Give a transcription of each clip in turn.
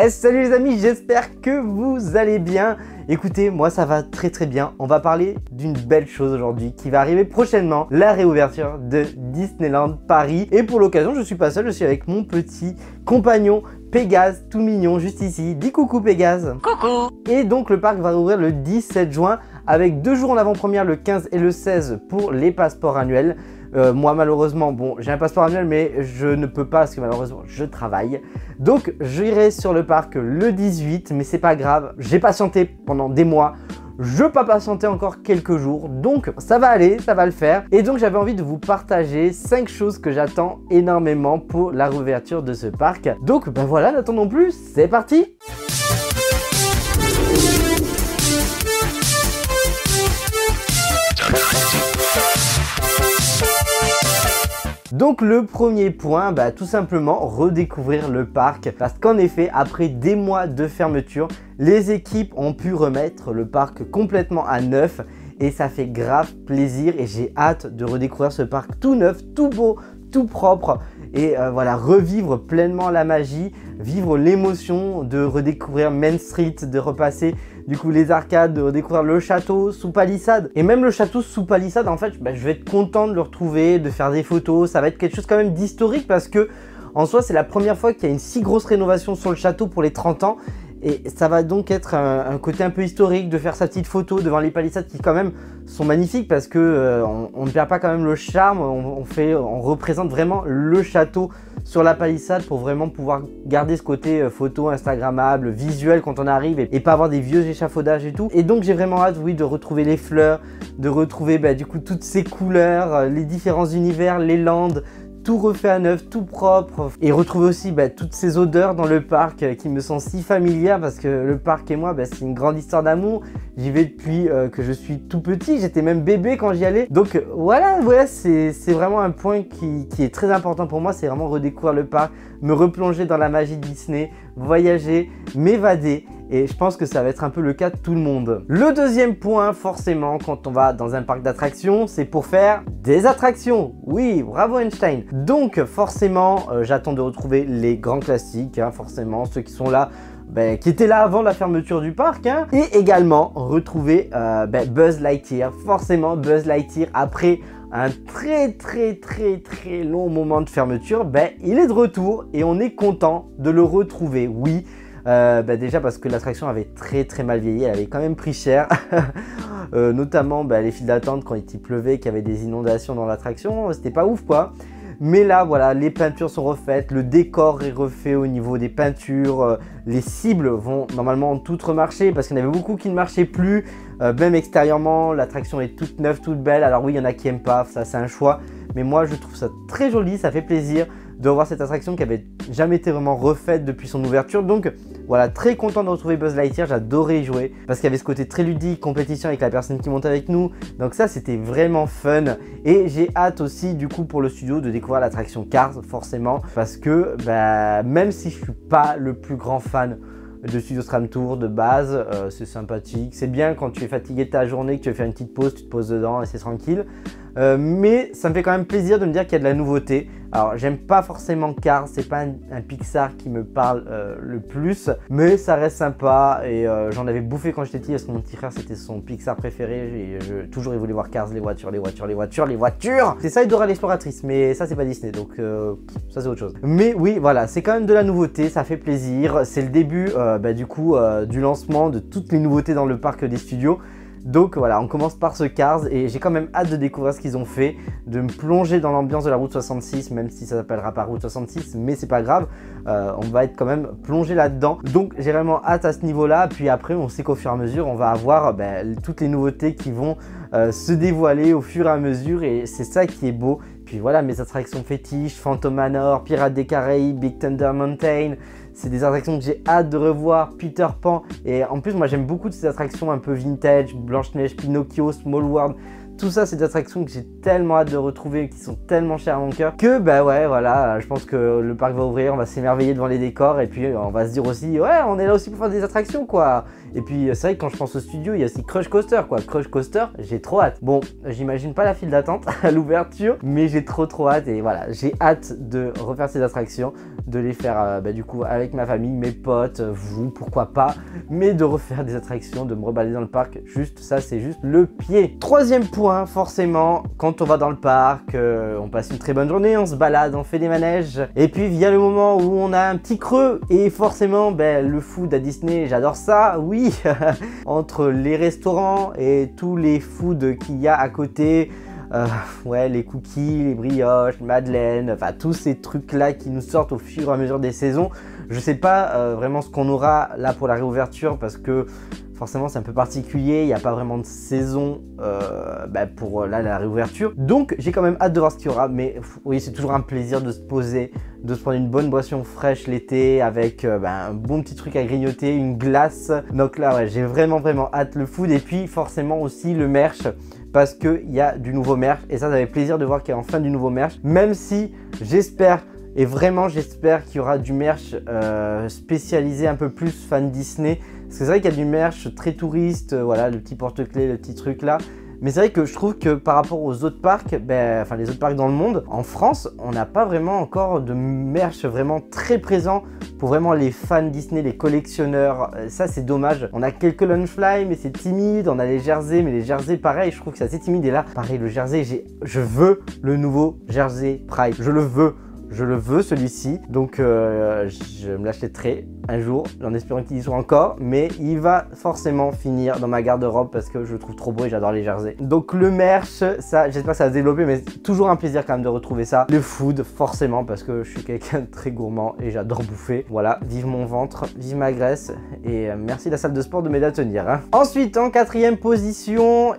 Salut les amis, j'espère que vous allez bien. Écoutez, moi ça va très bien. On va parler d'une belle chose aujourd'hui qui va arriver prochainement, la réouverture de Disneyland Paris. Et pour l'occasion, je suis pas seul, je suis avec mon petit compagnon Pégase, tout mignon, juste ici. Dis coucou Pégase. Coucou. Et donc le parc va rouvrir le 17 juin avec 2 jours en avant-première, le 15 et le 16 pour les passeports annuels. Moi malheureusement, bon, j'ai un passeport annuel mais je ne peux pas parce que malheureusement je travaille. Donc j'irai sur le parc le 18, mais c'est pas grave, j'ai patienté pendant des mois. Je peux pas patienter encore quelques jours, donc ça va aller, ça va le faire. Et donc j'avais envie de vous partager 5 choses que j'attends énormément pour la réouverture de ce parc. Donc ben voilà, n'attendons plus, c'est parti! Donc le premier point, tout simplement redécouvrir le parc, parce qu'en effet après des mois de fermeture, les équipes ont pu remettre le parc complètement à neuf et ça fait grave plaisir et j'ai hâte de redécouvrir ce parc tout neuf, tout beau, tout propre et voilà, revivre pleinement la magie, vivre l'émotion de redécouvrir Main Street, de repasser du coup les arcades, de redécouvrir le château sous palissade. Et même le château sous palissade, en fait, je vais être content de le retrouver, de faire des photos. Ça va être quelque chose quand même d'historique parce que en soi, c'est la première fois qu'il y a une si grosse rénovation sur le château pour les 30 ans. Et ça va donc être un côté un peu historique de faire sa petite photo devant les palissades qui quand même sont magnifiques parce que on ne perd pas quand même le charme, on représente vraiment le château sur la palissade pour vraiment pouvoir garder ce côté photo instagrammable, visuel quand on arrive et pas avoir des vieux échafaudages et tout. Et donc j'ai vraiment hâte, oui, de retrouver les fleurs, de retrouver du coup toutes ces couleurs, les différents univers, les landes, tout refait à neuf, tout propre et retrouver aussi toutes ces odeurs dans le parc qui me sont si familières parce que le parc et moi c'est une grande histoire d'amour. J'y vais depuis que je suis tout petit, j'étais même bébé quand j'y allais. Donc voilà c'est vraiment un point qui est très important pour moi, c'est vraiment redécouvrir le parc, me replonger dans la magie Disney, voyager, m'évader. Et je pense que ça va être un peu le cas de tout le monde. Le deuxième point, forcément, quand on va dans un parc d'attractions, c'est pour faire des attractions. Oui, bravo Einstein. Donc forcément, j'attends de retrouver les grands classiques, forcément, ceux qui sont là, qui étaient là avant la fermeture du parc. Et également, retrouver Buzz Lightyear. Forcément, Buzz Lightyear, après un très long moment de fermeture, il est de retour et on est content de le retrouver. Oui. Déjà parce que l'attraction avait très mal vieilli, elle avait quand même pris cher. Notamment les files d'attente quand il pleuvait, qu'il y avait des inondations dans l'attraction, c'était pas ouf quoi. Mais là voilà, les peintures sont refaites, le décor est refait au niveau des peintures, les cibles vont normalement toutes remarcher parce qu'il y en avait beaucoup qui ne marchaient plus. Même extérieurement, l'attraction est toute neuve, toute belle. Alors oui, il y en a qui aiment pas, ça c'est un choix. Mais moi je trouve ça très joli, ça fait plaisir de revoir cette attraction qui avait jamais été vraiment refaite depuis son ouverture. Donc voilà, très content de retrouver Buzz Lightyear, j'adorais y jouer parce qu'il y avait ce côté très ludique, compétition avec la personne qui monte avec nous. Donc ça c'était vraiment fun et j'ai hâte aussi du coup pour le studio de découvrir l'attraction Cars forcément parce que même si je suis pas le plus grand fan de Studio Tram Tour de base, c'est sympathique, c'est bien quand tu es fatigué de ta journée, que tu veux faire une petite pause, tu te poses dedans et c'est tranquille. Mais ça me fait quand même plaisir de me dire qu'il y a de la nouveauté. Alors j'aime pas forcément Cars, c'est pas un Pixar qui me parle le plus, mais ça reste sympa et j'en avais bouffé quand j'étais petit parce que mon petit frère c'était son Pixar préféré et toujours il voulait voir Cars, les voitures. C'est ça et Dora l'exploratrice, mais ça c'est pas Disney donc ça c'est autre chose. Mais oui voilà, c'est quand même de la nouveauté, ça fait plaisir, c'est le début du coup du lancement de toutes les nouveautés dans le parc des studios. Donc voilà, on commence par ce Cars et j'ai quand même hâte de découvrir ce qu'ils ont fait, de me plonger dans l'ambiance de la route 66, même si ça s'appellera pas route 66, mais c'est pas grave, on va être quand même plongé là-dedans. Donc j'ai vraiment hâte à ce niveau-là, puis après on sait qu'au fur et à mesure on va avoir toutes les nouveautés qui vont se dévoiler au fur et à mesure et c'est ça qui est beau. Puis voilà, mes attractions fétiches, Phantom Manor, Pirates des Caraïbes, Big Thunder Mountain, c'est des attractions que j'ai hâte de revoir, Peter Pan. Et en plus, moi j'aime beaucoup de ces attractions un peu vintage, Blanche-Neige, Pinocchio, Small World. tout ça c'est des attractions que j'ai tellement hâte de retrouver, qui sont tellement chères à mon cœur, que bah ouais voilà, je pense que le parc va ouvrir, on va s'émerveiller devant les décors et puis on va se dire aussi ouais on est là aussi pour faire des attractions quoi. Et puis c'est vrai que quand je pense au studio, il y a aussi Crush Coaster quoi. Crush Coaster, j'ai trop hâte. Bon, j'imagine pas la file d'attente à l'ouverture, mais j'ai trop hâte et voilà, j'ai hâte de refaire ces attractions, de les faire du coup avec ma famille, mes potes, vous, pourquoi pas, mais de refaire des attractions, de me reballer dans le parc, juste ça c'est juste le pied. Troisième point, forcément, quand on va dans le parc, on passe une très bonne journée, on se balade, on fait des manèges, et puis vient le moment où on a un petit creux, et forcément le food à Disney, j'adore ça, oui. Entre les restaurants et tous les foods qu'il y a à côté, ouais, les cookies, les brioches, madeleine, enfin tous ces trucs là qui nous sortent au fur et à mesure des saisons. Je sais pas vraiment ce qu'on aura là pour la réouverture parce que forcément c'est un peu particulier, il n'y a pas vraiment de saison pour la réouverture. Donc j'ai quand même hâte de voir ce qu'il y aura, mais oui c'est toujours un plaisir de se poser, de se prendre une bonne boisson fraîche l'été avec un bon petit truc à grignoter, une glace. Donc là ouais, j'ai vraiment hâte le food et puis forcément aussi le merch parce qu'il y a du nouveau merch et ça fait plaisir de voir qu'il y a enfin du nouveau merch, même si j'espère et vraiment j'espère qu'il y aura du merch spécialisé un peu plus fan Disney. Parce que c'est vrai qu'il y a du merch très touriste, voilà, le petit porte-clés, le petit truc là. Mais c'est vrai que je trouve que par rapport aux autres parcs, enfin les autres parcs dans le monde, en France, on n'a pas vraiment encore de merch vraiment très présent pour vraiment les fans Disney, les collectionneurs. Ça c'est dommage. On a quelques Loungefly mais c'est timide, on a les jerseys, mais les jerseys pareil, je trouve que c'est assez timide. Et là, pareil, le jersey, je veux le nouveau jersey Pride, je le veux. Je le veux celui-ci, donc je me l'achèterai un jour, en espérant qu'il y soit encore, mais il va forcément finir dans ma garde-robe parce que je le trouve trop beau et j'adore les jerseys. Donc le merch, ça, j'espère que ça va se développer, mais toujours un plaisir quand même de retrouver ça. Le food, forcément, parce que je suis quelqu'un de très gourmand et j'adore bouffer. Voilà, vive mon ventre, vive ma graisse, et merci la salle de sport de m'aider à tenir. Hein. Ensuite, en quatrième position,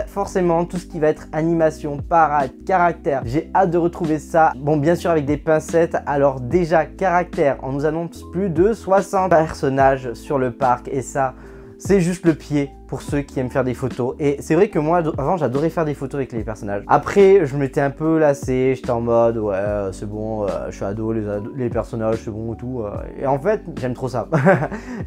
forcément, tout ce qui va être animation, parade, caractère, j'ai hâte de retrouver ça. Bon, bien sûr, avec des pincettes. Alors déjà caractère, on nous annonce plus de 60 personnages sur le parc et ça c'est juste le pied pour ceux qui aiment faire des photos. Et c'est vrai que moi avant j'adorais faire des photos avec les personnages. Après je m'étais un peu lassé, j'étais en mode ouais c'est bon, je suis ado, les personnages c'est bon et tout. Et en fait j'aime trop ça.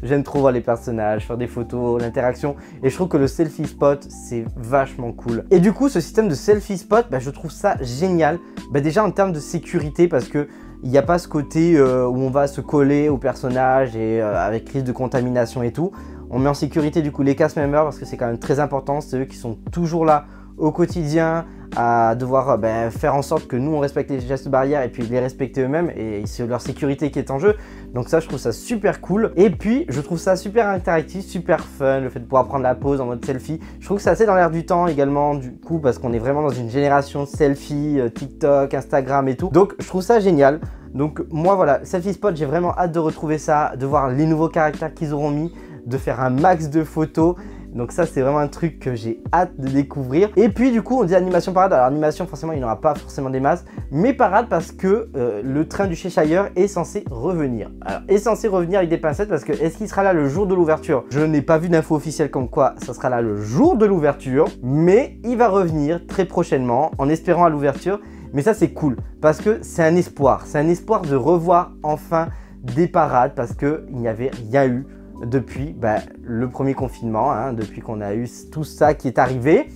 J'aime trop voir les personnages, faire des photos, l'interaction. Et je trouve que le selfie spot c'est vachement cool. Et du coup ce système de selfie spot, je trouve ça génial. Déjà en termes de sécurité parce que il n'y a pas ce côté où on va se coller au personnage et avec risque de contamination et tout. On met en sécurité du coup les cast members parce que c'est quand même très important, c'est eux qui sont toujours là au quotidien à devoir faire en sorte que nous on respecte les gestes barrières et puis les respecter eux-mêmes et c'est leur sécurité qui est en jeu. Donc ça je trouve ça super cool et puis je trouve ça super interactif, super fun, le fait de pouvoir prendre la pause en mode selfie. Je trouve que c'est assez dans l'air du temps également du coup parce qu'on est vraiment dans une génération selfie, TikTok, Instagram et tout. Donc je trouve ça génial. Donc moi voilà, selfie spot, j'ai vraiment hâte de retrouver ça, de voir les nouveaux caractères qu'ils auront mis, de faire un max de photos. Donc ça c'est vraiment un truc que j'ai hâte de découvrir. Et puis du coup on dit animation parade. Alors animation forcément il n'y aura pas forcément des masses, mais parade parce que le train du Cheshire est censé revenir. Alors est censé revenir avec des pincettes parce que est-ce qu'il sera là le jour de l'ouverture? Je n'ai pas vu d'infos officielles comme quoi ça sera là le jour de l'ouverture, mais il va revenir très prochainement en espérant à l'ouverture. Mais ça c'est cool parce que c'est un espoir de revoir enfin des parades parce qu'il n'y avait rien eu depuis le premier confinement, hein, depuis qu'on a eu tout ça qui est arrivé.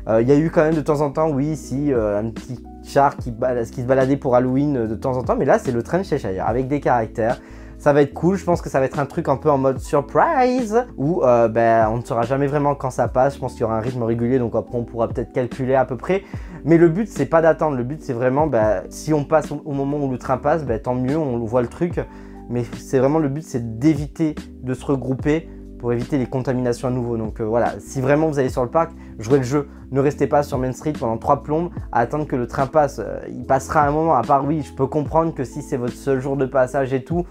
Il y a eu quand même de temps en temps, oui, si un petit char qui se baladait pour Halloween de temps en temps, mais là c'est le train de Cheshire avec des caractères. Ça va être cool, je pense que ça va être un truc un peu en mode surprise où on ne saura jamais vraiment quand ça passe. Je pense qu'il y aura un rythme régulier donc après on pourra peut-être calculer à peu près. Mais le but c'est pas d'attendre, le but c'est vraiment si on passe au moment où le train passe, tant mieux, on voit le truc. Mais c'est vraiment le but c'est d'éviter de se regrouper pour éviter les contaminations à nouveau. Donc voilà, si vraiment vous allez sur le parc, jouez le jeu. Ne restez pas sur Main Street pendant 3 plombes à attendre que le train passe. Il passera un moment, à part oui, je peux comprendre que si c'est votre seul jour de passage et tout,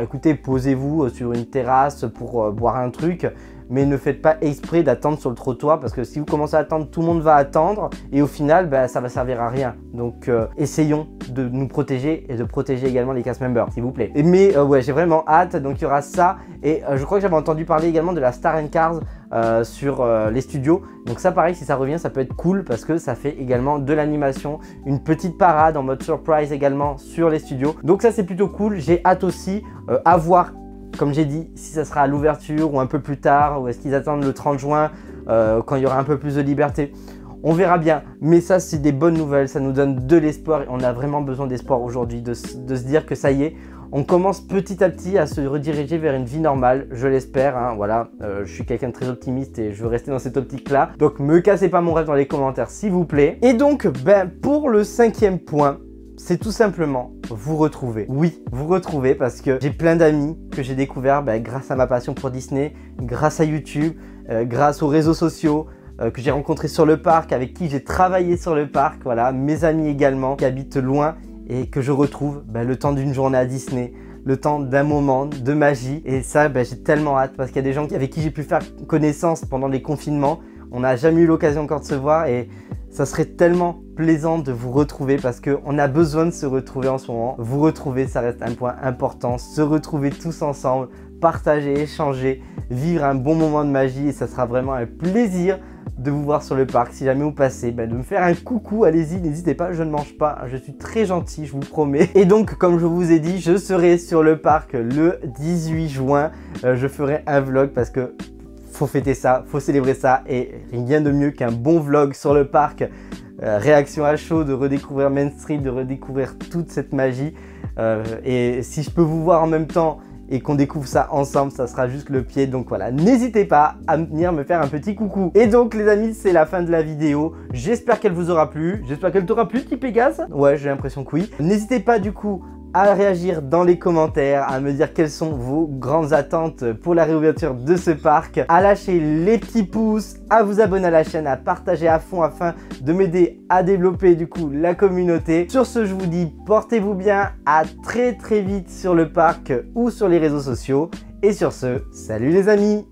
écoutez, posez-vous sur une terrasse pour boire un truc. Mais ne faites pas exprès d'attendre sur le trottoir parce que si vous commencez à attendre, tout le monde va attendre et au final, ça va servir à rien. Donc, essayons de nous protéger et de protéger également les cast members, s'il vous plaît. Mais ouais, j'ai vraiment hâte. Donc, il y aura ça et je crois que j'avais entendu parler également de la Star and Cars sur les studios. Donc ça pareil, si ça revient, ça peut être cool parce que ça fait également de l'animation, une petite parade en mode surprise également sur les studios. Donc ça c'est plutôt cool. J'ai hâte aussi à voir, comme j'ai dit, si ça sera à l'ouverture ou un peu plus tard, ou est-ce qu'ils attendent le 30 juin quand il y aura un peu plus de liberté. On verra bien, mais ça c'est des bonnes nouvelles, ça nous donne de l'espoir et on a vraiment besoin d'espoir aujourd'hui, de se dire que ça y est, on commence petit à petit à se rediriger vers une vie normale, je l'espère, hein, voilà, je suis quelqu'un de très optimiste et je veux rester dans cette optique-là. Donc me cassez pas mon rêve dans les commentaires s'il vous plaît. Et donc, pour le 5e point, c'est tout simplement vous retrouver. Oui, vous retrouver parce que j'ai plein d'amis que j'ai découverts grâce à ma passion pour Disney, grâce à YouTube, grâce aux réseaux sociaux, que j'ai rencontrés sur le parc, avec qui j'ai travaillé sur le parc, voilà, mes amis également qui habitent loin et que je retrouve le temps d'une journée à Disney, le temps d'un moment de magie. Et ça, j'ai tellement hâte parce qu'il y a des gens avec qui j'ai pu faire connaissance pendant les confinements. On n'a jamais eu l'occasion encore de se voir et ça serait tellement plaisant de vous retrouver parce qu'on a besoin de se retrouver en ce moment. Vous retrouver, ça reste un point important. Se retrouver tous ensemble, partager, échanger, vivre un bon moment de magie et ça sera vraiment un plaisir de vous voir sur le parc. Si jamais vous passez, de me faire un coucou, allez-y, n'hésitez pas, je ne mange pas, je suis très gentil, je vous promets. Et donc, comme je vous ai dit, je serai sur le parc le 18 juin. Je ferai un vlog parce que faut fêter ça, faut célébrer ça et rien de mieux qu'un bon vlog sur le parc. Réaction à chaud, de redécouvrir Main Street, de redécouvrir toute cette magie. Et si je peux vous voir en même temps et qu'on découvre ça ensemble, ça sera juste le pied. Donc voilà, n'hésitez pas à venir me faire un petit coucou. Et donc les amis, c'est la fin de la vidéo. J'espère qu'elle vous aura plu. J'espère qu'elle t'aura plu, petit Pégase. Ouais, j'ai l'impression que oui. N'hésitez pas du coup à réagir dans les commentaires, à me dire quelles sont vos grandes attentes pour la réouverture de ce parc, à lâcher les petits pouces, à vous abonner à la chaîne, à partager à fond afin de m'aider à développer du coup la communauté. Sur ce, je vous dis portez-vous bien, à très vite sur le parc ou sur les réseaux sociaux. Et sur ce, salut les amis!